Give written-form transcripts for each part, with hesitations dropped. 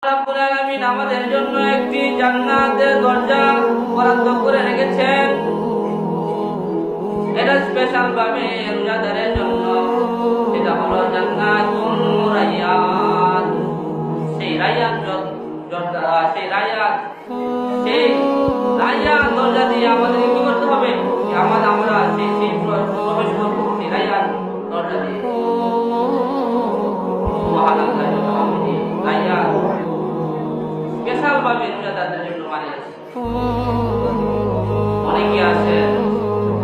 রাব্বুল আলামিন আমাদের জন্য একটি জান্নাতের দরজা বরাদ্দ করে রেখেছেন। এটা স্পেশাল ভাবে রোজাদারের জন্য। এটা হলো জান্নাতুন রায়্যান। সেই রায়্যান দরজা দিয়ে আমাদের কি করতে হবে? আমরা সেই প্রবেশ করবো সেই রায়্যান দরজা দিয়ে। সুবহানাল্লাহ। রায়্যান স্পেশাল ভাবে রোজাদারদের জন্য বানিয়েছে। অনেকে আছে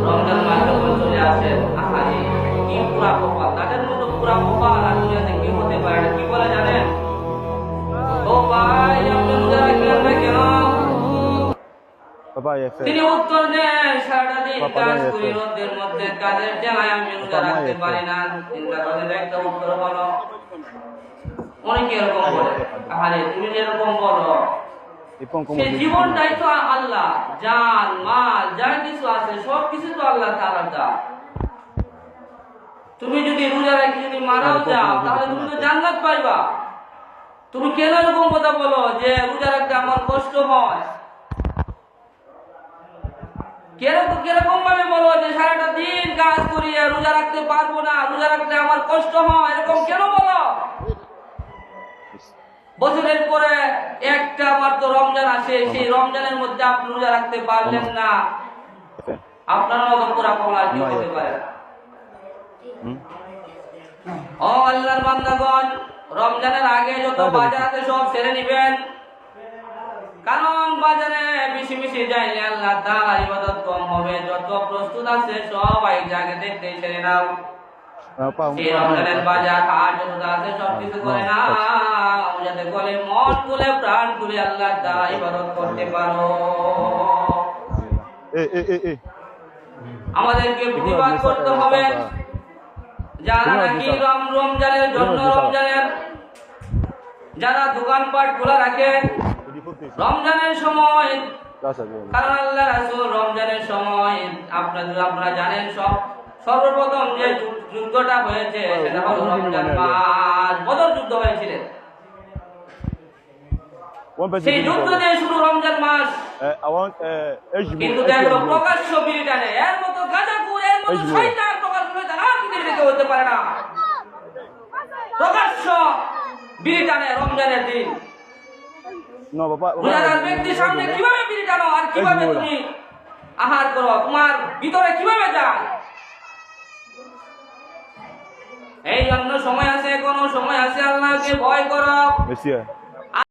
রমজান মাস যখন চলে আসে, আহারে কি পুরা কপাল, তাদের মতো পুরা কপাল আর দুনিয়াতে কি হতে পারে না। কি বলে জানেন? ও ভাই, আপনি রোজা রাখলেন না কেন? তিনি উত্তর দেন, সারাটা দিন কাজ করি, রোদের মধ্যে কাজের জ্বালায় আমি রোজা রাখতে পারি না। চিন্তা করেন একটা উত্তর বলো। অনেকে এরকম বলে, আরে তুমি এরকম বলো, সেই জীবনটাই তো আল্লাহ, জান মাল যা কিছু আছে সব কিছু তো আল্লাহ তাআলার দান। তুমি যদি রোজা রেখে যদি মারাও যাও তাহলে তুমি তো জান্নাত পাইবা। তুমি কেন এরকম কথা বলো যে রোজা রাখতে আমার কষ্ট হয়? কিরকম ভাবে বলো যে সারাটা দিন কাজ করি রোজা রাখতে পারবো না, রোজা রাখতে আমার কষ্ট হয়, এরকম কেন বলো? বছরের পরে একটা মাত্র রমজান আসে, সেই রমজানের মধ্যে আপনি রোজা রাখতে পারলেন না, আপনার মতো পুরা কমলা কি হতে পারে? ও আল্লাহর বান্দাগণ, রমজানের আগে যত বাজার আছে সব ছেড়ে নিবেন, কারণ বাজারে বেশি বেশি যাইলে আল্লাহ তাআলার ইবাদত কম হবে। যত প্রস্তুত আছে সব এক জায়গায় দেখতে ছেড়ে নাও। এই রমজানের বাজার হাট যত আছে সব কিছু করে নাও, যাতে করে মন খুলে প্রাণ খুলে আল্লাহ তাআলার ইবাদত করতে পারো। আমাদেরকে প্রতিবাদ করতে হবে। যারা নাকি রমজানের জন্য যারা দোকানপাট খোলা রাখে রমজানের সময়, কারণ আল্লাহ রাসূল রমজানের সময় আপনারা জানেন সর্বপ্রথম যে যুদ্ধটা হয়েছে সেটা হলো রমজান মাস, বদর যুদ্ধ হয়েছিল। সেই যুদ্ধ দিয়ে শুরু রমজান মাস। কিন্তু দেখো প্রকাশ্য বিড়ি টানে, এর মতো গাঁজাখোর, এর মতো শয়তান প্রকাশ্য শয়তান আর পৃথিবীতে কেউ হতে পারে না। প্রকাশ্য বিড়ি টানে রমজানের দিন। রোজাদার ব্যক্তির সামনে কিভাবে বিড়ি টানো আর কিভাবে তুমি আহার করো, তোমার ভিতরে কিভাবে যায়? এই জন্য সময় আছে, কোনো সময় আছে, আল্লাহকে ভয় করো।